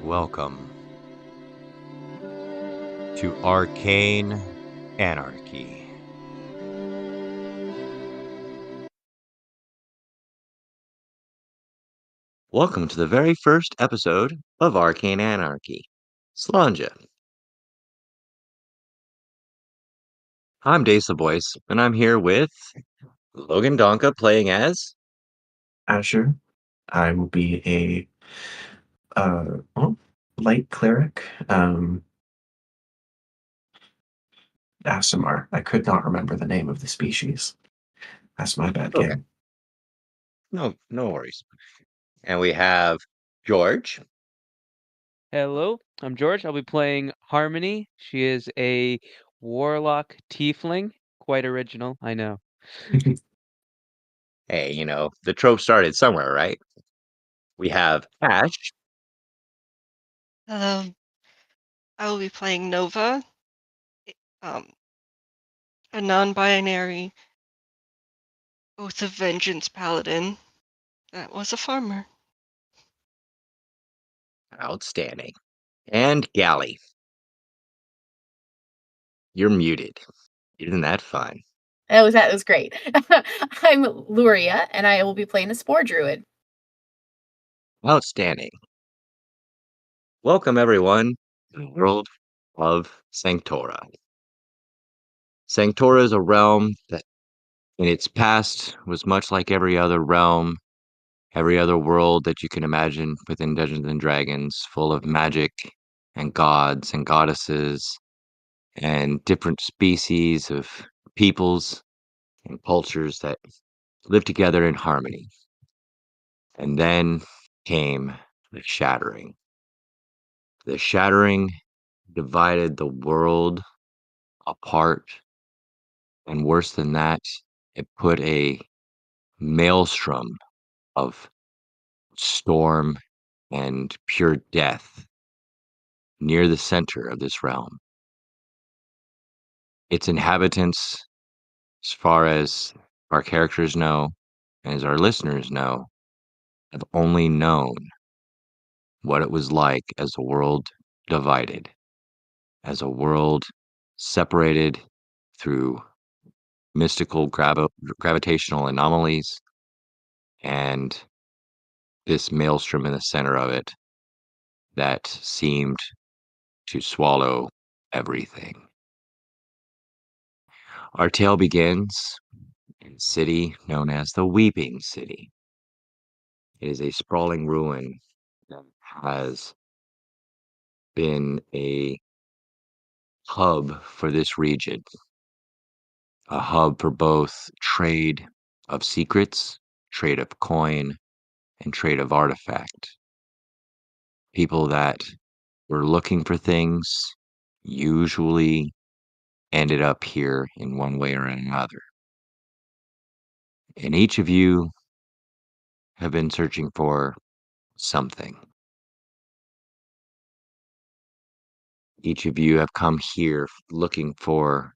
Welcome to Arcane Anarchy. Welcome to the very first episode of Arcane Anarchy. Slanja. I'm Dace the Voice, and I'm here with Logan Donka playing as Asher. I will be a well, light cleric. Asimar. I could not remember the name of the species. That's my bad Okay. game. No worries. And we have George. Hello, I'm George. I'll be playing Harmony. She is a warlock tiefling. Quite original, I know. Hey, the trope started somewhere, right? We have Ash. Um, I will be playing Nova, um, a non-binary Oath of Vengeance paladin that was a farmer. Outstanding. And Galley. You're muted. Isn't that fun? That was great. I'm Luria, and I will be playing a Spore Druid. Outstanding. Welcome, everyone, to the world of Sanctora. Sanctora is a realm that, in its past, was much like every other realm, every other world that you can imagine within Dungeons and Dragons, full of magic and gods and goddesses and different species of peoples and cultures that live together in harmony. And then came the Shattering. The Shattering divided the world apart, and worse than that, it put a maelstrom of storm and pure death near the center of this realm. Its inhabitants, as far as our characters know, and as our listeners know, have only known what it was like as a world divided, as a world separated through mystical gravitational anomalies and this maelstrom in the center of it that seemed to swallow everything. Our tale begins in a city known as the Weeping City. It is a sprawling ruin that has been a hub for this region, a hub for both trade of secrets, trade of coin, and trade of artifact. People that were looking for things usually ended up here in one way or another. And each of you have been searching for something. Each of you have come here looking for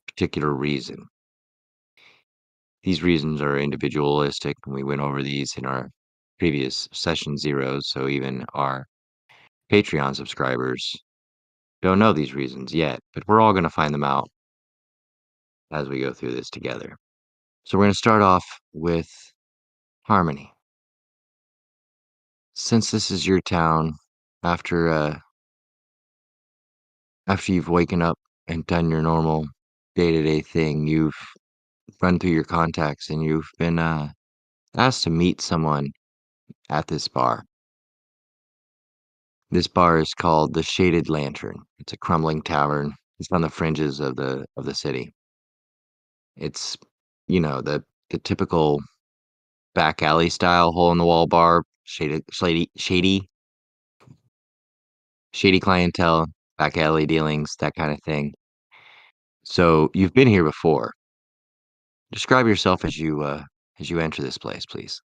a particular reason. These reasons are individualistic, and we went over these in our previous session zeros, so even our Patreon subscribers don't know these reasons yet, but we're all going to find them out as we go through this together. So we're going to start off with Harmony. Since this is your town, after you've waken up and done your normal day-to-day thing, you've run through your contacts and you've been asked to meet someone at this bar. This bar is called the Shaded Lantern. It's a crumbling tavern. It's on the fringes of the city. It's, the typical back alley style hole in the wall bar, shady clientele, back alley dealings, that kind of thing. So you've been here before. Describe yourself as you enter this place, please.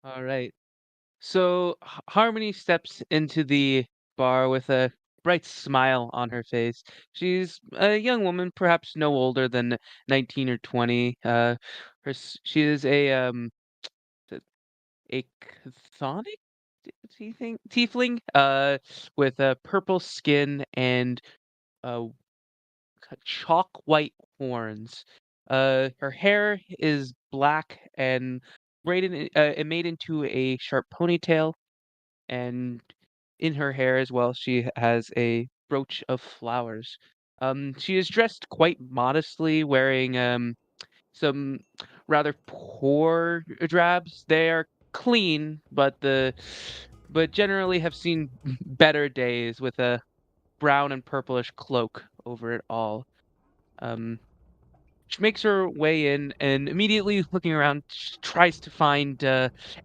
All right. So Harmony steps into the bar with a bright smile on her face. She's a young woman, perhaps no older than 19 or 20. She is a chthonic? tiefling, with a purple skin and uh chalk white horns. Her hair is black and braided, it made into a sharp ponytail, and in her hair as well, she has a brooch of flowers. She is dressed quite modestly, wearing some rather poor drabs. They are clean, but generally have seen better days with a brown and purplish cloak over it all. Um, she makes her way in and immediately looking around, tries to find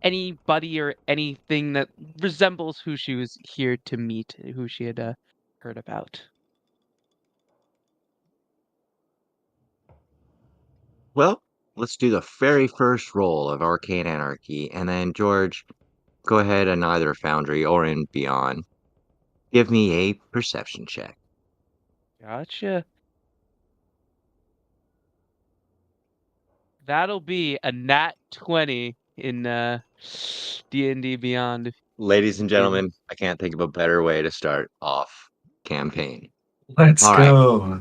anybody or anything that resembles who she was here to meet, who she had heard about. Well, let's do the very first roll of Arcane Anarchy, and then George, go ahead and either Foundry or in Beyond, give me a perception check. Gotcha. That'll be a nat 20 in D&D Beyond. Ladies and gentlemen, I can't think of a better way to start off campaign. Let's All right. go.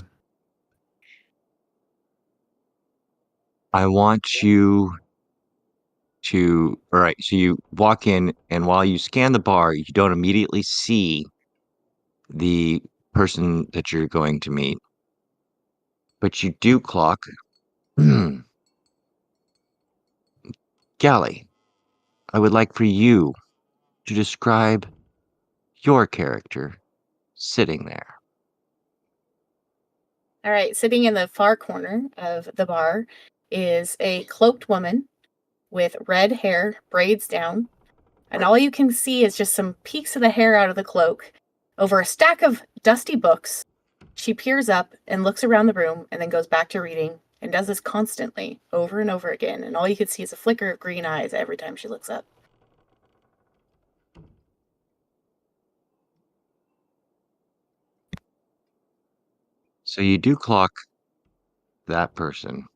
I want you to, all right, so you walk in, and while you scan the bar, you don't immediately see the person that you're going to meet, but you do clock Galley. I would like for you to describe your character sitting there. All right, sitting in the far corner of the bar is a cloaked woman with red hair, braids down, and all you can see is just some peeks of the hair out of the cloak. Over a stack of dusty books, she peers up and looks around the room and then goes back to reading and does this constantly, over and over again, and all you can see is a flicker of green eyes every time she looks up. So you do clock that person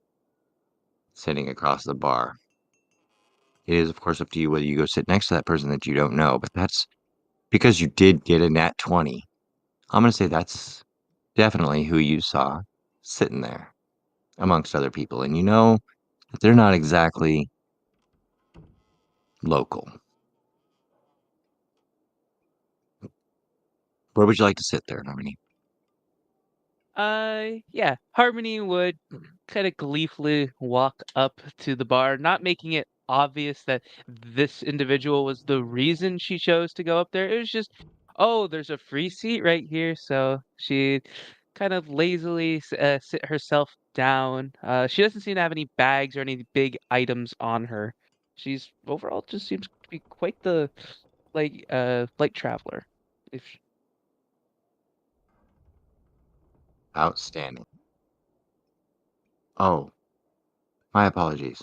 sitting across the bar. It is, of course, up to you whether you go sit next to that person that you don't know, but that's because you did get a nat 20. I'm going to say that's definitely who you saw sitting there amongst other people. And you know that they're not exactly local. Where would you like to sit there, Harmony? Yeah, Harmony would kind of gleefully walk up to the bar, not making it obvious that this individual was the reason she chose to go up there. It was just, oh, there's a free seat right here, so she kind of lazily sit herself down. She doesn't seem to have any bags or any big items on her. She's overall just seems to be quite the light traveler. If Outstanding. Oh, my apologies.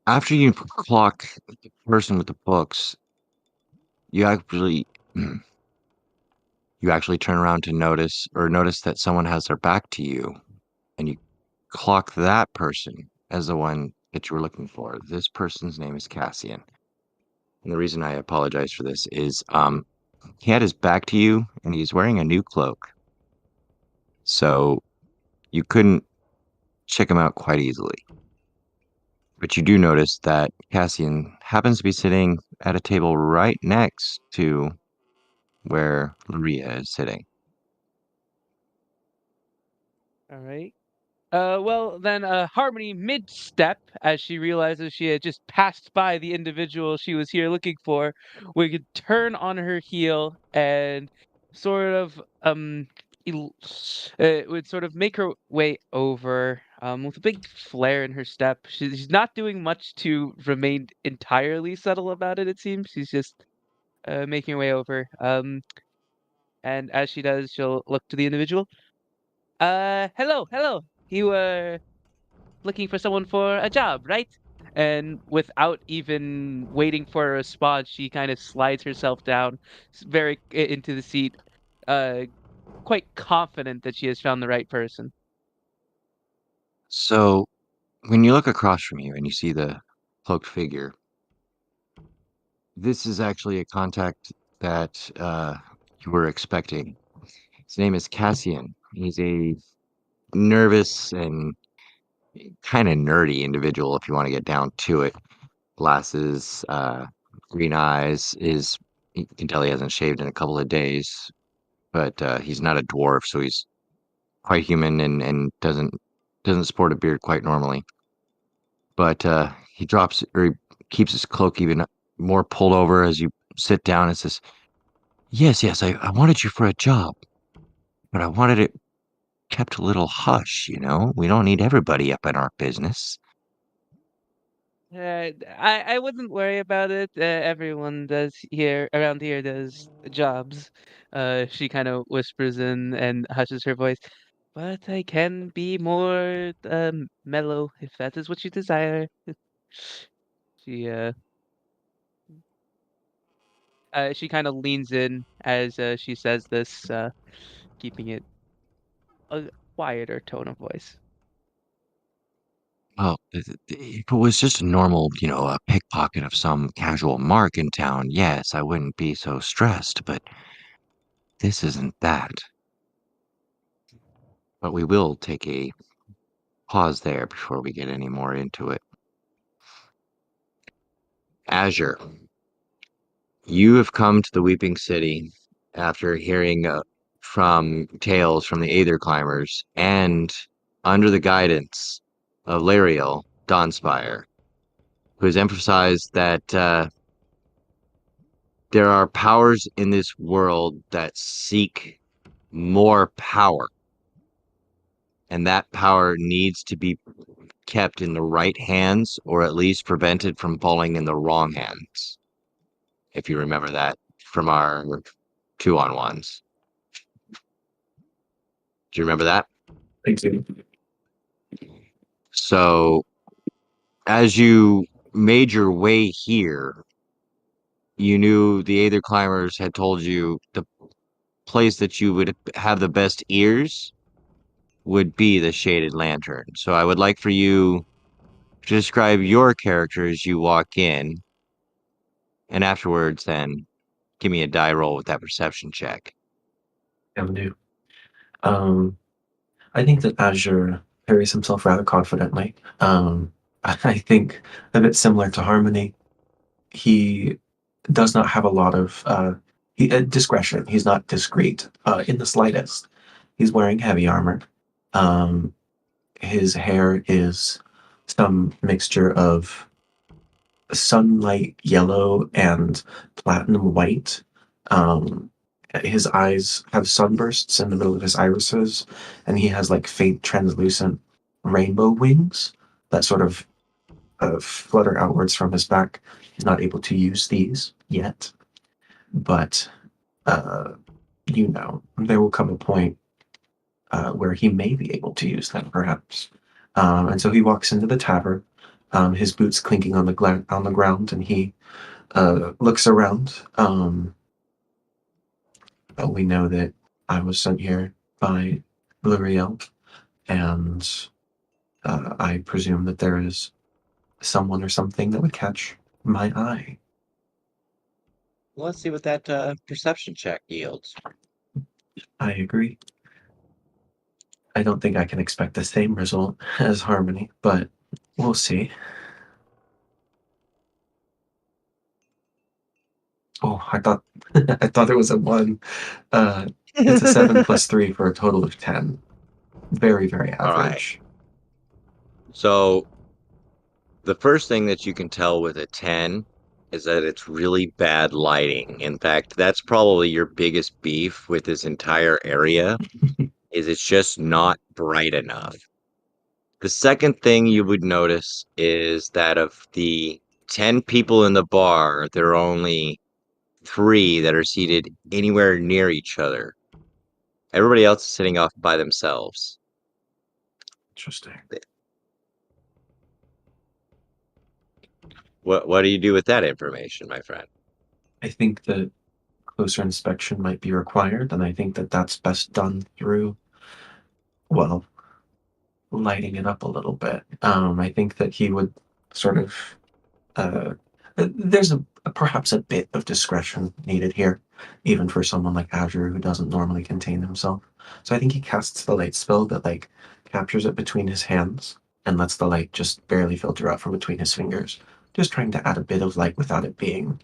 After you clock the person with the books, you actually you actually turn around to notice that someone has their back to you, and you clock that person as the one that you were looking for. This person's name is Cassian. And the reason I apologize for this is he had his back to you and he's wearing a new cloak. So you couldn't check him out quite easily. But you do notice that Cassian happens to be sitting at a table right next to where Luria is sitting. all right. Well, then, Harmony mid-step, as she realizes she had just passed by the individual she was here looking for, would turn on her heel and sort of, would sort of make her way over, with a big flare in her step. She's not doing much to remain entirely subtle about it, it seems. She's just, making her way over. And as she does, she'll look to the individual. Hello, hello. You were looking for someone for a job, right? And without even waiting for a response, she kind of slides herself down into the seat, uh, quite confident that she has found the right person. So when you look across from you and you see the cloaked figure. This is actually a contact that you were expecting. His name is Cassian. He's a nervous and kind of nerdy individual, if you want to get down to it. Glasses, green eyes. You can tell he hasn't shaved in a couple of days, but he's not a dwarf, so he's quite human and doesn't sport a beard quite normally. But he drops or he keeps his cloak even more pulled over as you sit down and says, Yes, I wanted you for a job, but I wanted it kept a little hush, you know? We don't need everybody up in our business. I wouldn't worry about it. Everyone does here around here does jobs. She kind of whispers in and hushes her voice. But I can be more mellow if that is what you desire. She she kind of leans in as she says this, keeping it a quieter tone of voice. Well, if it was just a normal, a pickpocket of some casual mark in town, yes, I wouldn't be so stressed, but this isn't that. But we will take a pause there before we get any more into it. Azure, you have come to the Weeping City after hearing from tales from the Aether Climbers and under the guidance of Lariel Dawnspire, who has emphasized that there are powers in this world that seek more power, and that power needs to be kept in the right hands or at least prevented from falling in the wrong hands. If you remember that from our 2-on-1s. Do you remember that? I do. So as you made your way here, you knew the Aether Climbers had told you the place that you would have the best ears would be the Shaded Lantern. So I would like for you to describe your character as you walk in, and afterwards then give me a die roll with that perception check. Can do. I think that Azure carries himself rather confidently. I think a bit similar to Harmony, he does not have a lot of discretion. He's not discreet in the slightest. He's wearing heavy armor. Um, his hair is some mixture of sunlight yellow and platinum white. His eyes have sunbursts in the middle of his irises, and he has like faint translucent rainbow wings that sort of flutter outwards from his back. He's not able to use these yet, but there will come a point where he may be able to use them, perhaps. And so he walks into the tavern, his boots clinking on the ground, and he looks around. We know that I was sent here by L'Oreal, and I presume that there is someone or something that would catch my eye. Let's see what that perception check yields. I agree. I don't think I can expect the same result as Harmony, but we'll see. Oh, I thought I thought it was a 1. It's a 7 plus 3 for a total of 10. Very, very average. So the first thing that you can tell with a 10 is that it's really bad lighting. In fact, that's probably your biggest beef with this entire area, is it's just not bright enough. The second thing you would notice is that of the 10 people in the bar, there are only 3 that are seated anywhere near each other. Everybody else is sitting off by themselves. Interesting. What do you do with that information, my friend? I think that closer inspection might be required, and I think that that's best done through, well, lighting it up a little bit. I think that he would sort of there's perhaps a bit of discretion needed here, even for someone like Azure who doesn't normally contain himself. So I think he casts the light spell that like captures it between his hands and lets the light just barely filter out from between his fingers, just trying to add a bit of light without it being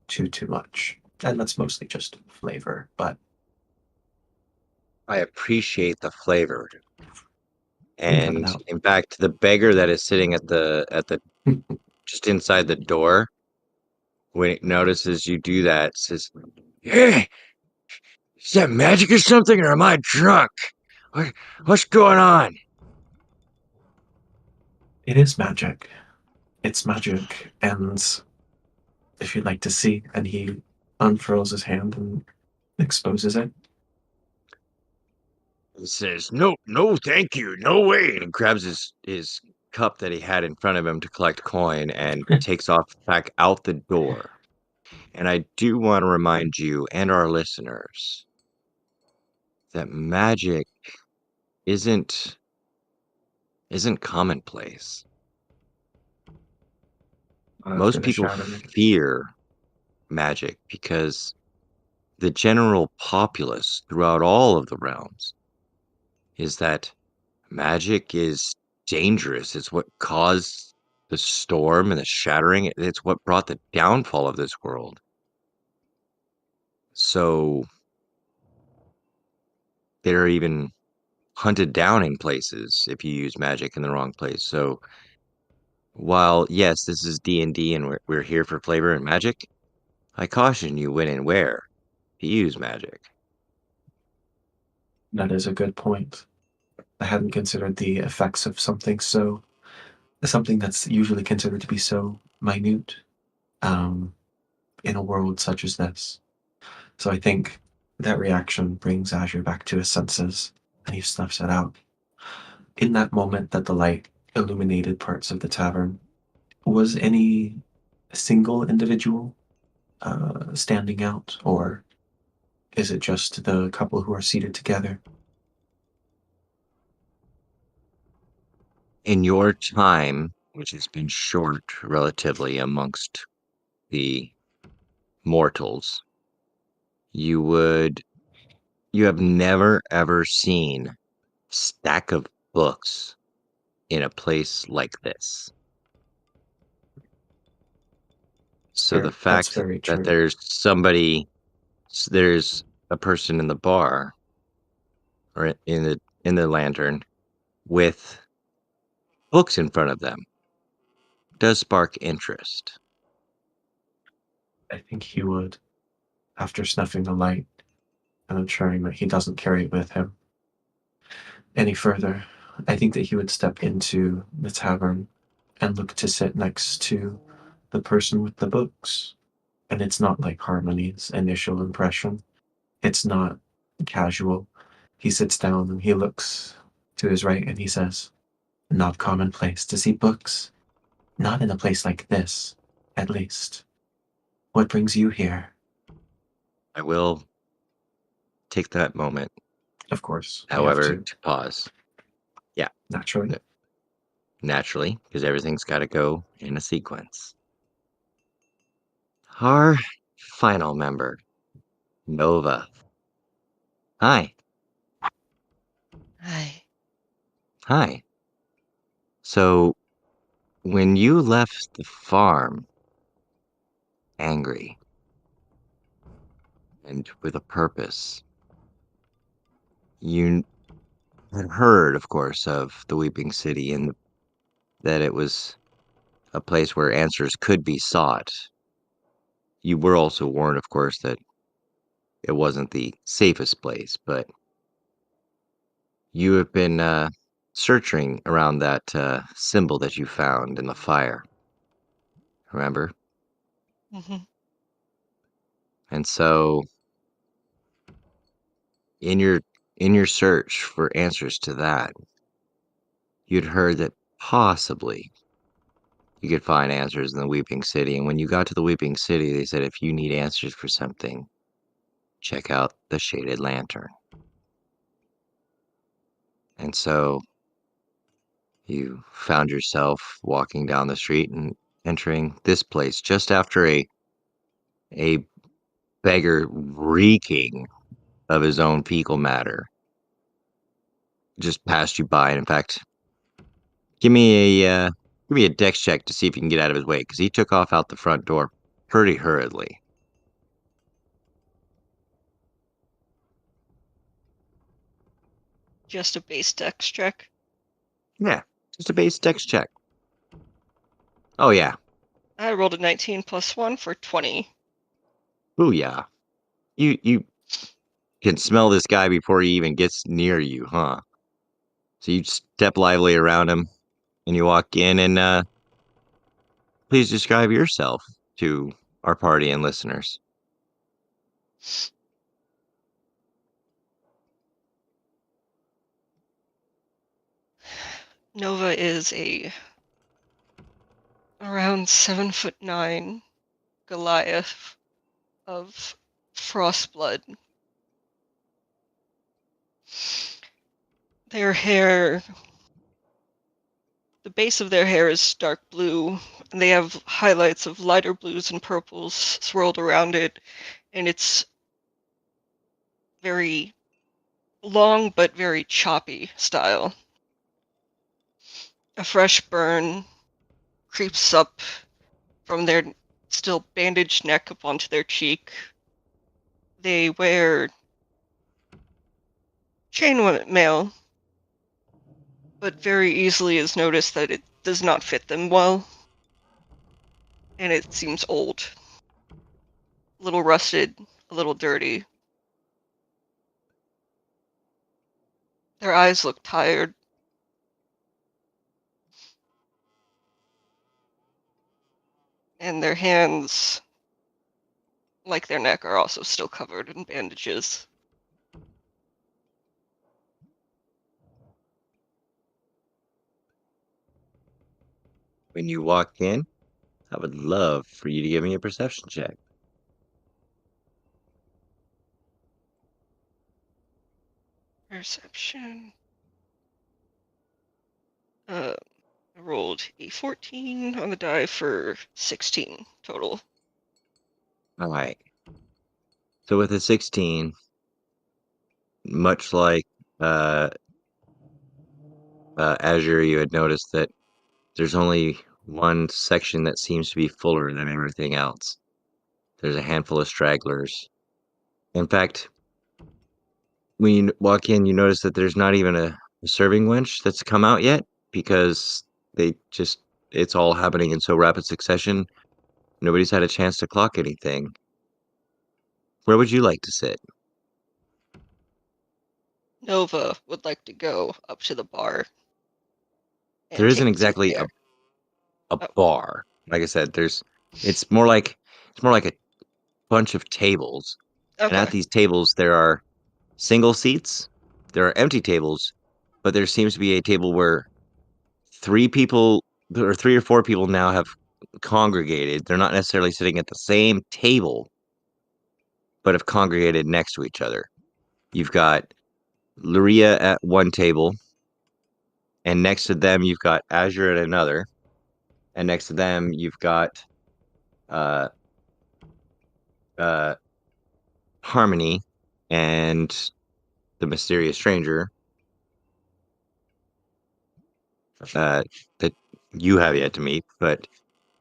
too much. And that's mostly just flavor, but I appreciate the flavor. without a And doubt. in fact, the beggar that is sitting at the just inside the door, when it notices you do that, says, "Hey, is that magic or something, or am I drunk? What's going on?" It is magic. It's magic, and if you'd like to see, and he unfurls his hand and exposes it. He says, "No, no, thank you, no way," and he grabs his cup that he had in front of him to collect coin and takes off back out the door. And I do want to remind you and our listeners that magic isn't commonplace. After Most the people shattering. fear magic because the general populace throughout all of the realms is that magic is dangerous. It's what caused the storm and the shattering. It's what brought the downfall of this world. So they're even hunted down in places if you use magic in the wrong place. So while yes, this is D&D and we're here for flavor and magic, I caution you when and where to use magic. That is a good point. I hadn't considered the effects of something that's usually considered to be so minute, um, in a world such as this. So I think that reaction brings Azure back to his senses, and he snuffs it out. In that moment that the light illuminated parts of the tavern, was any single individual standing out, or is it just the couple who are seated together? In your time, which has been short relatively amongst the mortals, you have never ever seen stack of books in a place like this. So the That's fact very that true. there's a person in the bar or in the lantern with books in front of them does spark interest. I think he would, after snuffing the light and ensuring that he doesn't carry it with him any further. I think that he would step into the tavern and look to sit next to the person with the books. And it's not like Harmony's initial impression. It's not casual. He sits down and he looks to his right and he says, "Not commonplace to see books. Not in a place like this, at least. What brings you here?" I will take that moment, Of course, we have however, to, to pause. Yeah, naturally. naturally, because everything's got to go in a sequence. Our final member, Nova. Hi. Hi. Hi. So, when you left the farm angry and with a purpose, you had heard, of course, of the Weeping City and that it was a place where answers could be sought. You were also warned, of course, that it wasn't the safest place, but you have been searching around that symbol that you found in the fire. Remember? Hmm. And so in your search for answers to that, you'd heard that possibly you could find answers in the Weeping City. And when you got to the Weeping City, they said if you need answers for something, check out the Shaded Lantern. And so you found yourself walking down the street and entering this place just after a beggar reeking of his own fecal matter just passed you by. And in fact, give me a dex check to see if you can get out of his way, because he took off out the front door pretty hurriedly. Just a base dex check. Yeah, just a base dex check. Oh yeah, I rolled a 19 plus 1 for 20. booyah! You can smell this guy before he even gets near you, huh? So you step lively around him, and you walk in, and please describe yourself to our party and listeners. Nova is around 7'9" Goliath of Frostblood. Their hair, the base of their hair is dark blue, and they have highlights of lighter blues and purples swirled around it, and it's very long but very choppy style. A fresh burn creeps up from their still bandaged neck up onto their cheek. They wear chainmail, but very easily is noticed that it does not fit them well, and it seems old, a little rusted, a little dirty. Their eyes look tired. And their hands, like their neck, are also still covered in bandages. When you walk in, I would love for you to give me a perception check. Perception. I rolled a 14 on the die for 16 total. All right. So with a 16, much like Azure, you had noticed that there's only one section that seems to be fuller than everything else. There's a handful of stragglers. In fact, when you walk in, you notice that there's not even a serving wench that's come out yet, because it's all happening in so rapid succession. Nobody's had a chance to clock anything. Where would you like to sit? Nova would like to go up to the bar. There And isn't take a seat exactly there. a Oh. bar. Like I said, it's more like a bunch of tables. And at Okay. these tables there are single seats, there are empty tables, but there seems to be a table where three or four people now have congregated. They're not necessarily sitting at the same table, but have congregated next to each other. You've got Luria at one table, and next to them you've got Azure at another, and next to them you've got uh uh Harmony and the mysterious stranger that you have yet to meet, but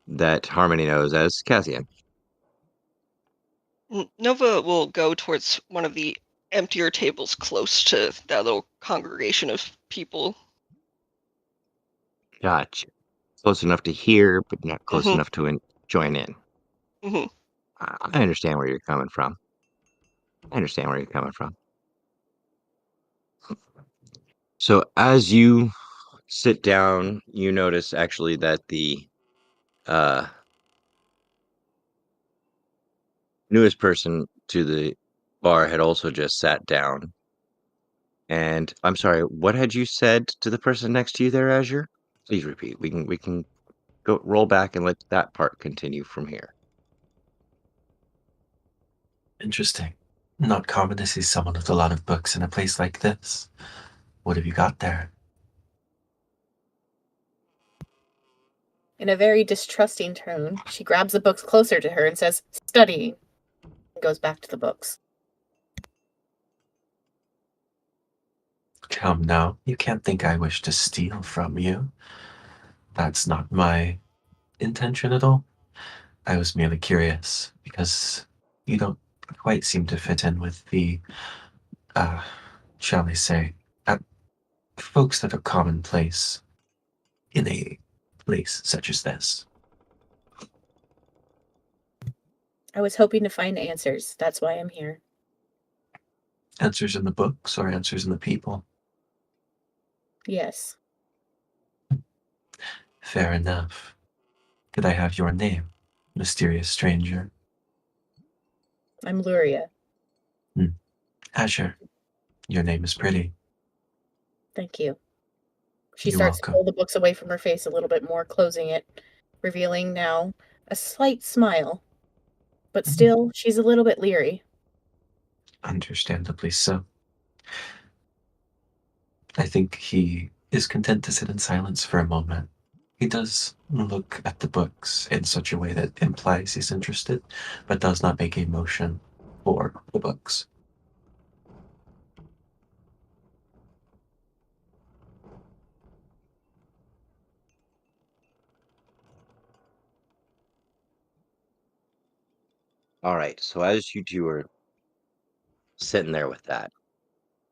that Harmony knows as Cassian. Nova will go towards one of the emptier tables close to that little congregation of people. Gotcha. Close enough to hear, but not close Mhm. enough to join in. Mhm. I understand where you're coming from. I understand where you're coming from. So as you sit down, you notice actually that the uh, newest person to the bar had also just sat down. And I'm sorry, what had you said to the person next to you there, Azure? Please repeat. We can go roll back and let that part continue from here. Interesting. Not common to see someone with a lot of books in a place like this. What have you got there? In a very distrusting tone, she grabs the books closer to her and says, "Studying," and goes back to the books. Come now, you can't think I wish to steal from you. That's not my intention at all. I was merely curious because you don't quite seem to fit in with the, uh, shall I say, folks that are commonplace in a place such as this. I was hoping to find answers. That's why I'm here. Answers in the books or answers in the people? Yes. Fair enough. Could I have your name, mysterious stranger? I'm Luria. Azure. Your name is pretty. Thank you. She You're starts to welcome. pull the books away from her face a little bit more, closing it, revealing now a slight smile. But still, she's a little bit leery. Understandably so. I think he is content to sit in silence for a moment. He does look at the books in such a way that implies he's interested, but does not make a motion for the books. All right. So as you two are sitting there with that,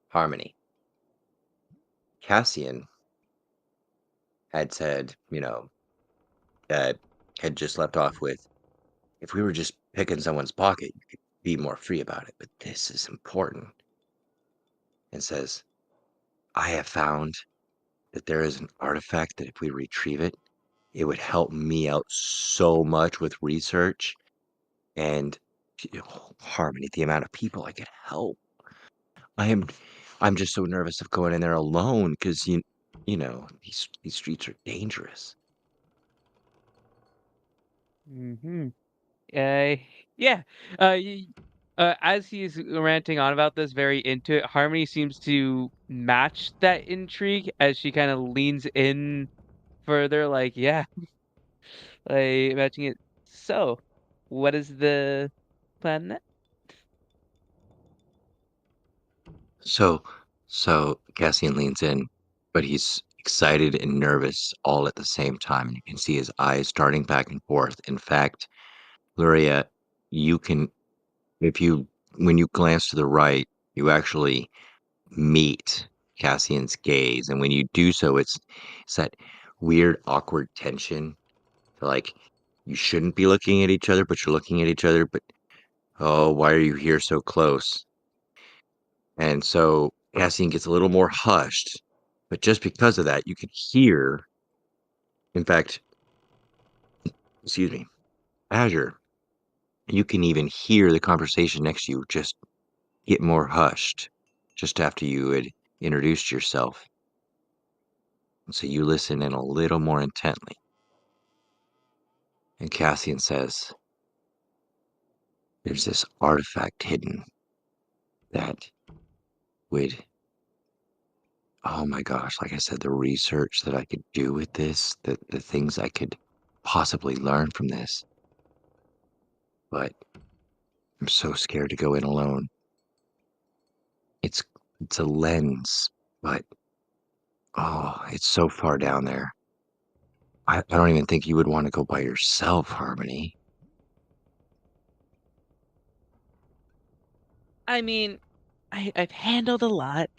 Harmony, Cassian had said, had just left off with, if we were just picking someone's pocket, you could be more free about it. But this is important. And says, I have found that there is an artifact that if we retrieve it, it would help me out so much with research and Harmony, the amount of people I could help. I am I'm just so nervous of going in there alone because these streets are dangerous. Mm-hmm. Uh, yeah. As he's ranting on about this, very into it, Harmony seems to match that intrigue as she kind of leans in further, like, yeah, like matching it. So, what is the plan next? So so Cassian leans in, but he's excited and nervous all at the same time. And you can see his eyes darting back and forth. In fact, Luria, you can if you when you glance to the right, you actually meet Cassian's gaze. And when you do so, it's that weird, awkward tension. Like you shouldn't be looking at each other, but you're looking at each other, but oh, why are you here so close? And so Cassian gets a little more hushed, but just because of that, you could hear, in fact, excuse me, Azure, you can even hear the conversation next to you just get more hushed just after you had introduced yourself. And so you listen in a little more intently. And Cassian says, there's this artifact hidden that would, oh my gosh, like I said, the research that I could do with this, the things I could possibly learn from this. But I'm so scared to go in alone. It's it's a lens, but oh, it's so far down there. I don't even think you would want to go by yourself, Harmony. I mean, I've handled a lot.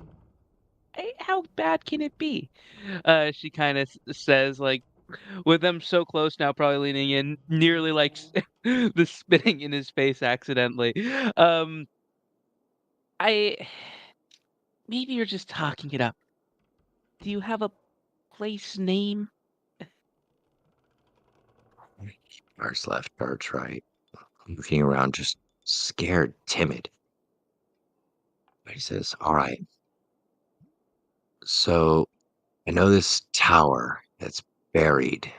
How bad can it be? She kind of says, like, with them so close now, probably leaning in, nearly like the spitting in his face accidentally. Um, I maybe you're just talking it up. Do you have a place name? Guards left, guards right. Looking around, just scared, timid. But he says, all right, so I know this tower that's buried.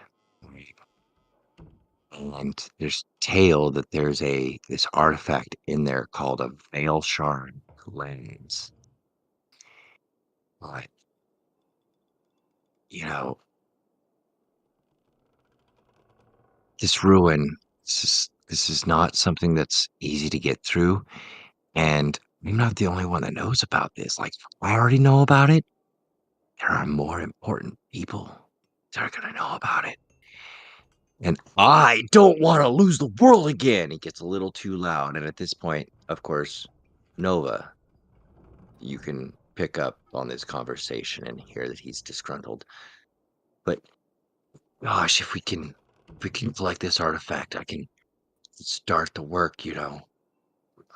And there's tale that there's this artifact in there called a Veil Shard lens. But, you know, this ruin, this is not something that's easy to get through, and I'm not the only one that knows about this. Like, I already know about it. There are more important people that are gonna know about it. And I don't want to lose the world again. He gets a little too loud. And at this point, of course, Nova, you can pick up on this conversation and hear that he's disgruntled. But gosh, if we can collect this artifact, I can start the work, you know.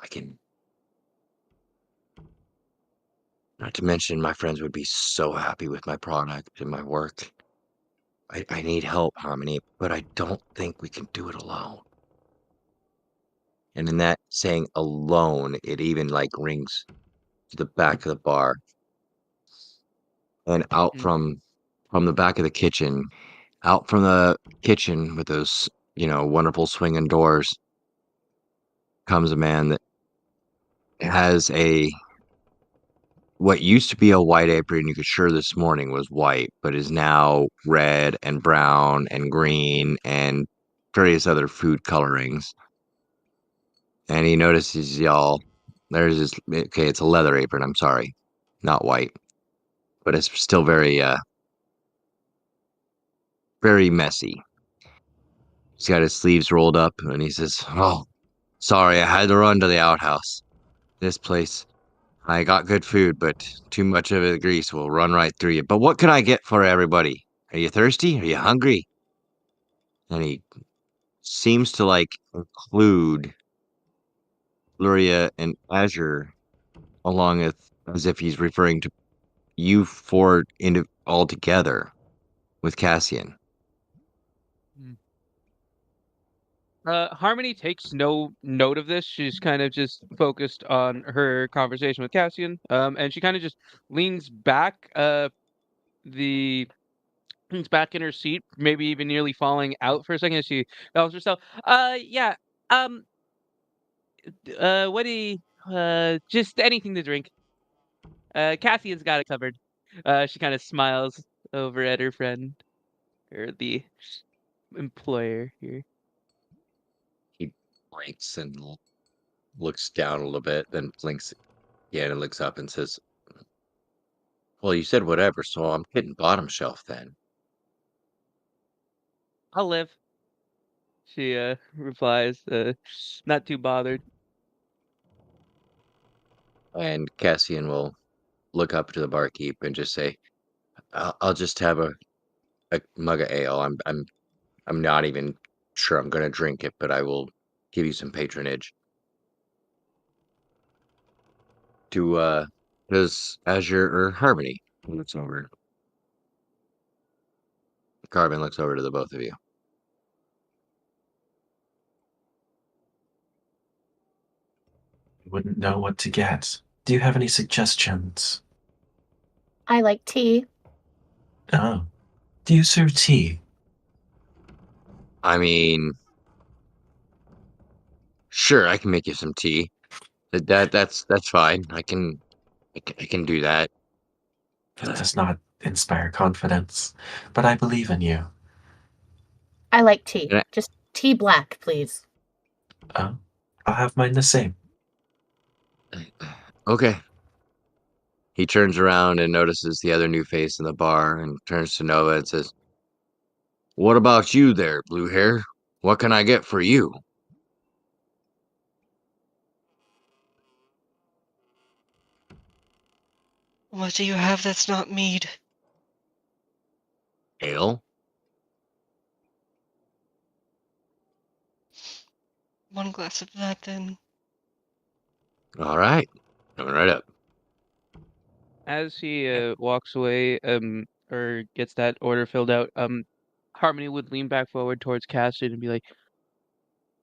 I can, not to mention my friends would be so happy with my product and my work. I need help, Harmony, but I don't think we can do it alone. And in that saying alone, it even like rings to the back of the bar. And out Mhm. from the back of the kitchen, out from the kitchen with those, you know, wonderful swinging doors comes a man that has a what used to be a white apron. You could sure this morning was white, but is now red and brown and green and various other food colorings. And he notices y'all. There's this. Okay, it's a leather apron. I'm sorry, not white, but it's still very messy. He's got his sleeves rolled up, and he says, "Oh, sorry, I had to run to the outhouse. This place, I got good food, but too much of the grease will run right through you. But what can I get for everybody? Are you thirsty? Are you hungry?" And he seems to like include Luria and Azure along with as if he's referring to you four all together with Cassian. Harmony takes no note of this. She's kind of just focused on her conversation with Cassian. And she kind of just leans back, the leans back in her seat, maybe even nearly falling out for a second as she tells herself, yeah, um, what do you, just anything to drink. Cassian's got it covered. She kind of smiles over at her friend, or the employer here. He blinks and looks down a little bit, then blinks again and looks up and says, "Well, you said whatever, so I'm hitting bottom shelf then." I'll live. She replies, not too bothered. And Cassian will look up to the barkeep and just say, I'll just have a mug of ale. I'm not even sure I'm gonna drink it, but I will give you some patronage." To does Azure or Harmony looks over. Carbon looks over to the both of you. Wouldn't know what to get. Do you have any suggestions? I like tea. Oh. Do you serve tea? I mean, sure, I can make you some tea. That's fine. I can do that. That does not inspire confidence, but I believe in you. I like tea. And Just tea black, please. Oh, I'll have mine the same. Okay. He turns around and notices the other new face in the bar and turns to Nova and says, "What about you there, blue hair? What can I get for you?" What do you have that's not mead? Ale? One glass of that, then. All right. Coming right up. As he walks away, or gets that order filled out, Harmony would lean back forward towards Cassian and be like,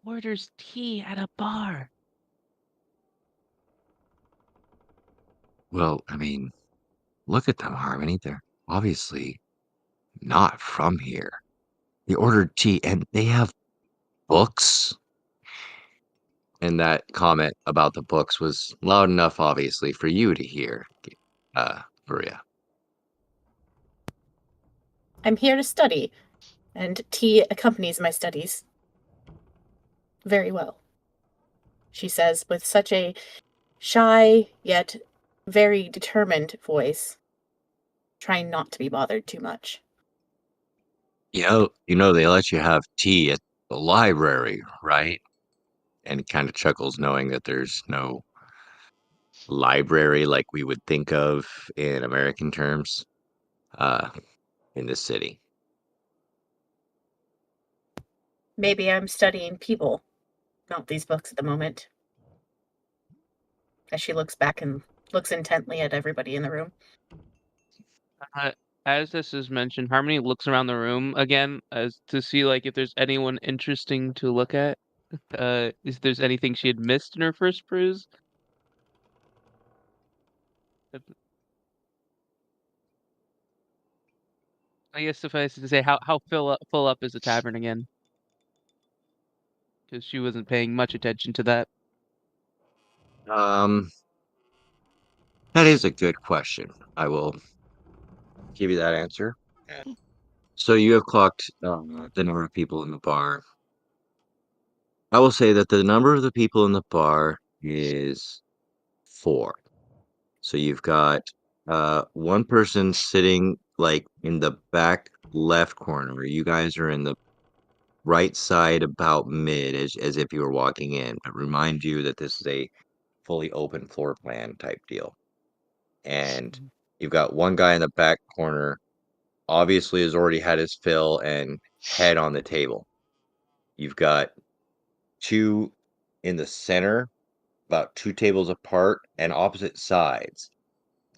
"Orders tea at a bar." Well, I mean, look at them, Harmony. They're obviously not from here. They ordered tea and they have books. And that comment about the books was loud enough, obviously, for you to hear, Maria. I'm here to study, and tea accompanies my studies. very well, she says with such a shy yet very determined voice, trying not to be bothered too much. They let you have tea at the library, right? And he kind of chuckles knowing that there's no library like we would think of in American terms in this city. Maybe I'm studying people, not these books at the moment. As she looks back and looks intently at everybody in the room. As this is mentioned, Harmony looks around the room again as to see like if there's anyone interesting to look at. If there's anything she had missed in her first peruse. I guess suffice it to say, how full up is the tavern again? Because she wasn't paying much attention to that. That is a good question. I will give you that answer. So you have clocked the number of people in the bar. I will say that the number of the people in the bar is 4. So you've got one person sitting like in the back left corner. You guys are in the right side about mid as if you were walking in. But remind you that this is a fully open floor plan type deal. And you've got one guy in the back corner, obviously has already had his fill and head on the table. You've got 2 in the center, about 2 tables apart and opposite sides,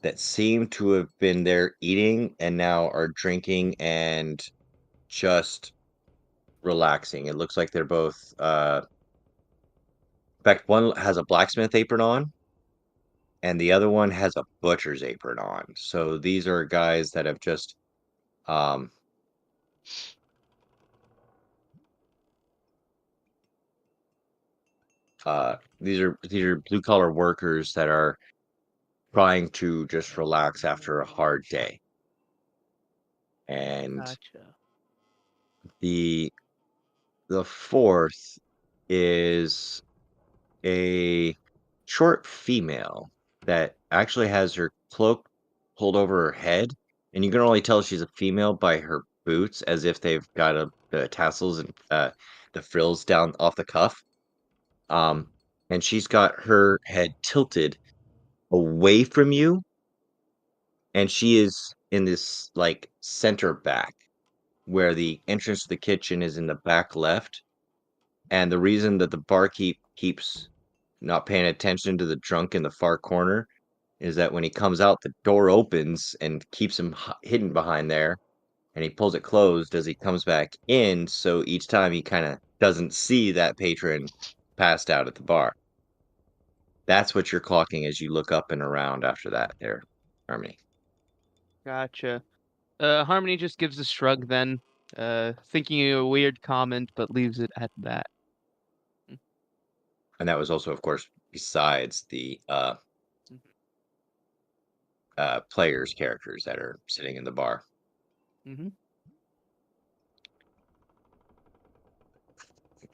that seem to have been there eating and now are drinking and just relaxing. It looks like they're both in fact, one has a blacksmith apron on and the other one has a butcher's apron on. So these are guys that have just um these are blue collar workers that are trying to just relax after a hard day. And Gotcha. the 4th is a short female that actually has her cloak pulled over her head, and you can only tell she's a female by her boots, as if they've got the tassels and the frills down off the cuff. And she's got her head tilted away from you, and she is in this like center back where the entrance to the kitchen is in the back left. And the reason that the barkeep keeps not paying attention to the drunk in the far corner is that when he comes out, the door opens and keeps him hidden behind there, and he pulls it closed as he comes back in. So each time he kind of doesn't see that patron passed out at the bar. That's what you're clocking as you look up and around after that there, Harmony. Gotcha. Harmony just gives a shrug then, thinking a weird comment, but leaves it at that. And that was also, of course, besides the players' characters that are sitting in the bar. Mm-hmm.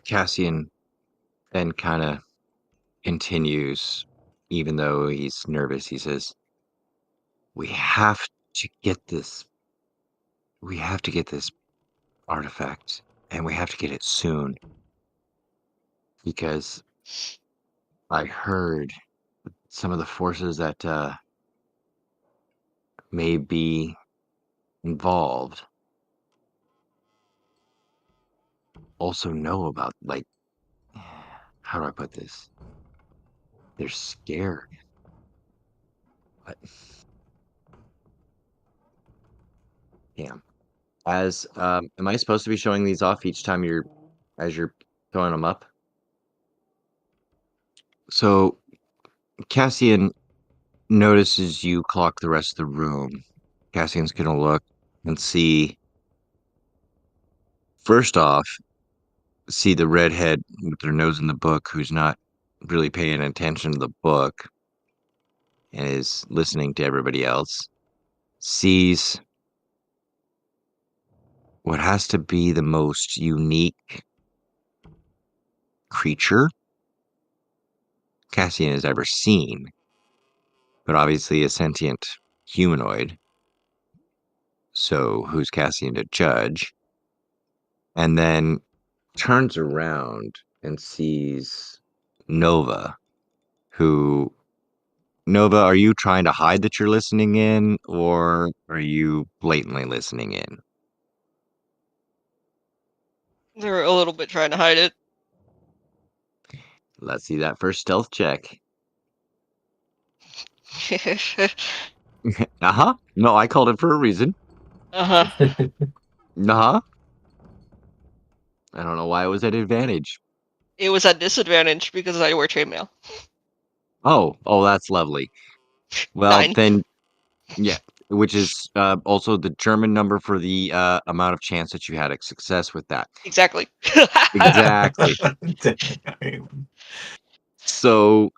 Cassian then kind of continues, even though he's nervous. He says, we have to get this artifact, and we have to get it soon, because I heard some of the forces that may be involved also know about, like, how do I put this? They're scared. But damn. Am I supposed to be showing these off each time as you're throwing them up? So Cassian notices you clock the rest of the room. Cassian's gonna look and see. First off, see the redhead with their nose in the book, who's not really paying attention to the book and is listening to everybody else. Sees what has to be the most unique creature Cassian has ever seen, but obviously a sentient humanoid. So who's Cassian to judge? And then turns around and sees Nova, who Nova, are you trying to hide that you're listening in, or are you blatantly listening in? They're a little bit trying to hide it. Let's see that first stealth check. Uh-huh. No, I called it for a reason. Uh-huh. Uh-huh. I don't know why it was at advantage. It was at disadvantage because I wear chainmail. Oh, that's lovely. Well, 9. then, yeah, which is also the German number for the amount of chance that you had a success with that. Exactly. Exactly. Damn. So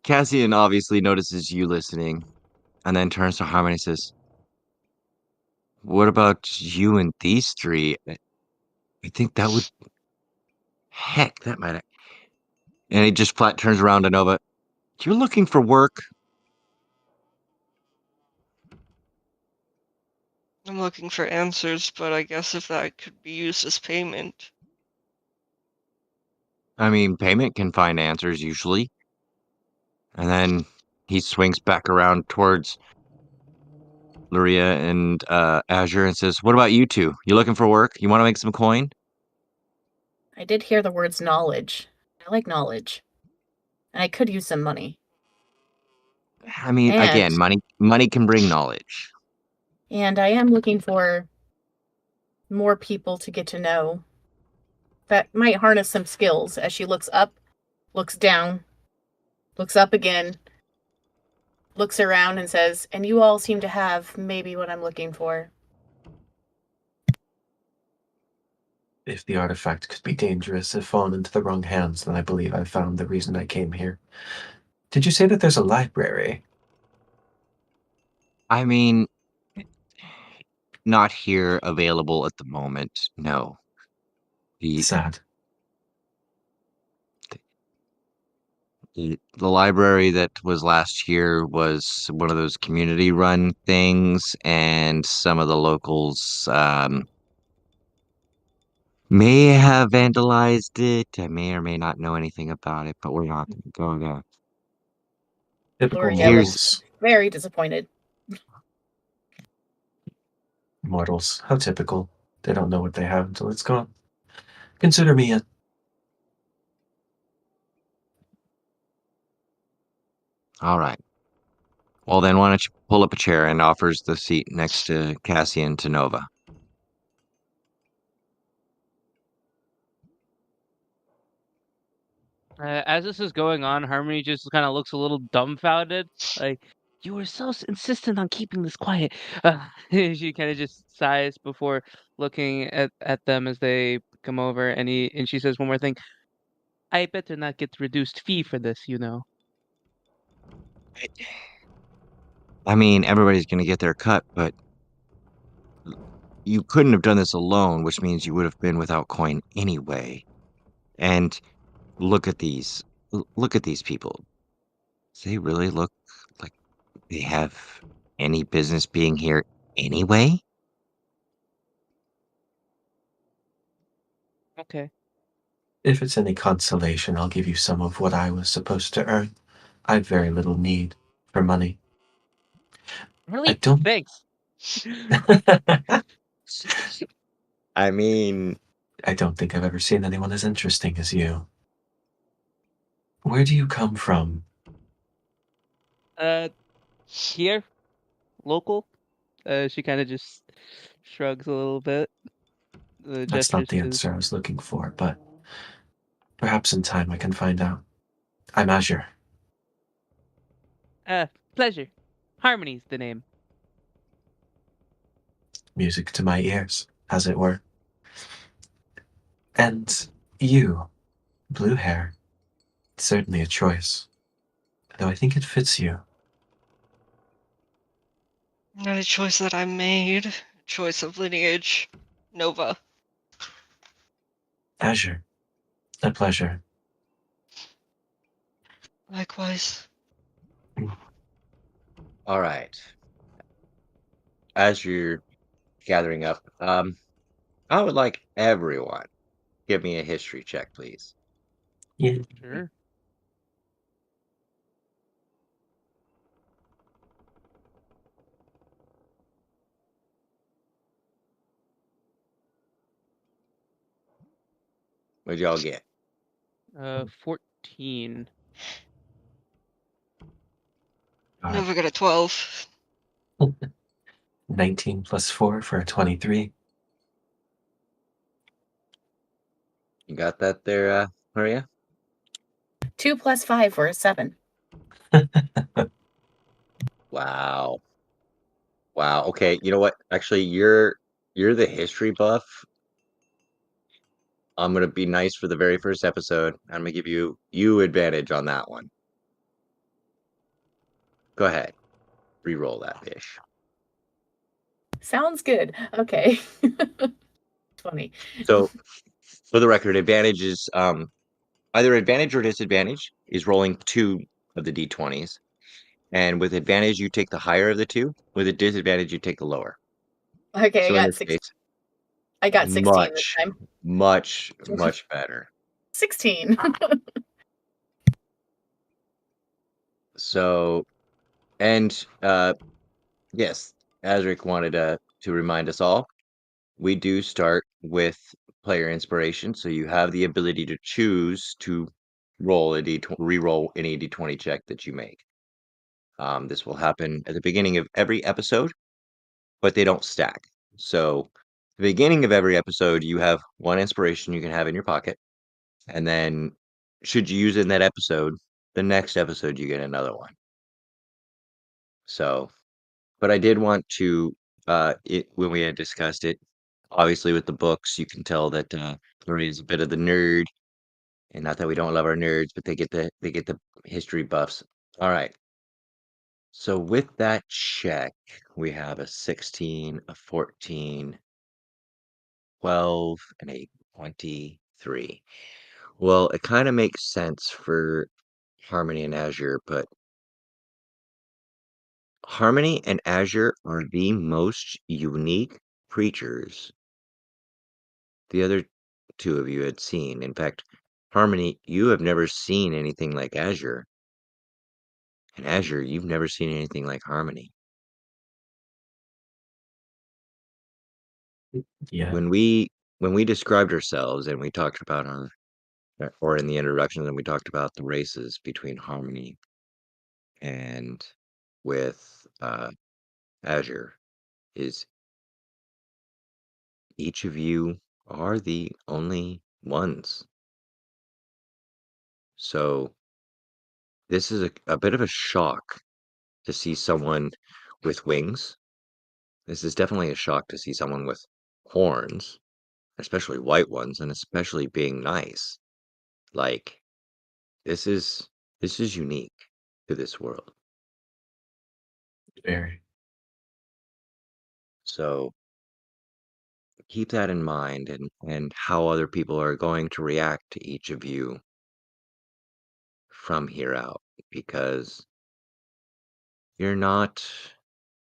Cassian obviously notices you listening and then turns to Harmony and says, "What about you and these three? I think that would, heck, that might." And he just flat turns around to Nova. "You're looking for work?" I'm looking for answers, but I guess if that could be used as payment. I mean, payment can find answers usually. And then he swings back around towards Luria and Azure and says, "What about you two? You looking for work? You want to make some coin?" I did hear the words knowledge. I like knowledge. And I could use some money. I mean, again, money can bring knowledge. And I am looking for more people to get to know that might harness some skills as she looks up, looks down, looks up again, looks around and says, "And you all seem to have maybe what I'm looking for." If the artifact could be dangerous if fallen into the wrong hands, then I believe I've found the reason I came here. Did you say that there's a library? I mean, not here available at the moment. No. The Sad. the library that was last year was one of those community run things, and some of the locals may have vandalized it. I may or may not know anything about it, but we're not going to go there. Typical Luria Here's looks very disappointed. mortals. How typical. They don't know what they have until it's gone. Consider me in. all right. Well, then why don't you pull up a chair, and offers the seat next to Cassian to Nova. As this is going on, Harmony just kind of looks a little dumbfounded. Like, you were so insistent on keeping this quiet. She kind of just sighs before looking at them as they come over, and she says one more thing. I better not get reduced fee for this, you know. I mean, everybody's going to get their cut, but you couldn't have done this alone, which means you would have been without coin anyway. And look at these. Look at these people. Do they really look like they have any business being here anyway? Okay. If it's any consolation, I'll give you some of what I was supposed to earn. I've very little need for money. Really? I don't. Thanks. I mean, I don't think I've ever seen anyone as interesting as you. Where do you come from? Here, local. She kind of just shrugs a little bit. That's not Gestures the to. answer I was looking for, but perhaps in time I can find out. I'm Azure. Pleasure. Harmony's the name. Music to my ears, as it were. And you, blue hair, certainly a choice, though I think it fits you. Not a choice that I made. Choice of lineage. Nova. Azure, A pleasure. Likewise. All right. As you're gathering up, I would like everyone give me a history check, please. Yeah. Sure. What'd y'all get? 14. Nova got a 12. 19 plus 4 for a 23. You got that there, Maria? 2 plus 5 for a 7. Wow. Wow. Okay. You know what? Actually, you're the history buff. I'm gonna be nice for the very first episode. I'm gonna give you advantage on that one. Go ahead. Re-roll that dish. Sounds good. Okay. 20. So for the record, advantage is either advantage or disadvantage is rolling 2 of the d20s. And with advantage, you take the higher of the 2. With a disadvantage, you take the lower. Okay, So I in got this 6. case, I got 16 this much, time. much better. 16. So, and yes, Azric wanted to remind us all, we do start with player inspiration, so you have the ability to choose to re-roll any d20 check that you make. This will happen at the beginning of every episode, but they don't stack. So, the beginning of every episode, you have 1 inspiration you can have in your pocket, and then should you use it in that episode, the next episode you get another one. So, but I did want to, when we had discussed it, obviously with the books, you can tell that Marie is a bit of the nerd, and not that we don't love our nerds, but they get the history buffs. All right. So with that check, we have a 16, a 14, 12, and a 23. Well, it kind of makes sense for Harmony and Azure, but Harmony and Azure are the most unique creatures the other 2 of you had seen. In fact, Harmony, you have never seen anything like Azure. And Azure, you've never seen anything like Harmony. Yeah. When we described ourselves and we talked about or in the introduction, and we talked about the races between Harmony and with Azure, is each of you are the only ones. So this is a bit of a shock to see someone with wings. This is definitely a shock to see someone with horns, especially white ones, and especially being nice. Like this is unique to this world. Very. So keep that in mind, and how other people are going to react to each of you from here out, because you're not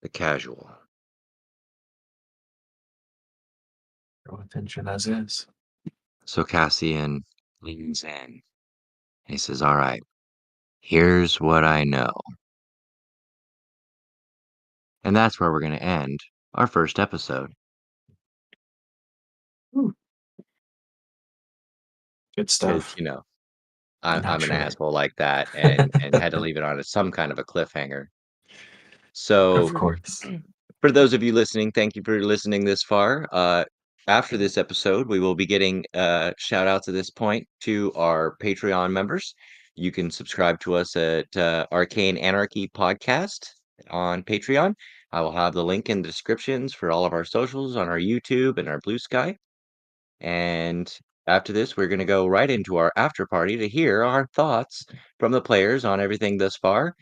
the casual. Draw attention as is. So Cassian leans in and he says, all right, here's what I know. And that's where we're going to end our first episode. Good 'Cause, stuff. I'm an Naturally. asshole like that, and had to leave it on some kind of a cliffhanger. Of So course. for those of you listening, thank you for listening this far. After this episode, we will be getting shout outs at this point to our Patreon members. You can subscribe to us at Arcane Anarchy Podcast on Patreon. I will have the link in the descriptions for all of our socials on our YouTube and our Blue Sky. And after this, we're going to go right into our after party to hear our thoughts from the players on everything thus far.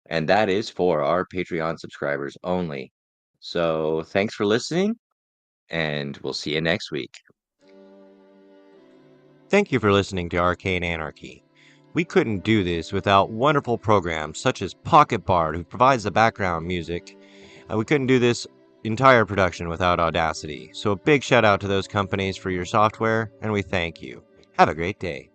And that is for our Patreon subscribers only. So thanks for listening, and we'll see you next week. Thank you for listening to Arcane Anarchy. We couldn't do this without wonderful programs such as Pocket Bard, who provides the background music. We couldn't do this entire production without Audacity. So a big shout out to those companies for your software, and we thank you. Have a great day.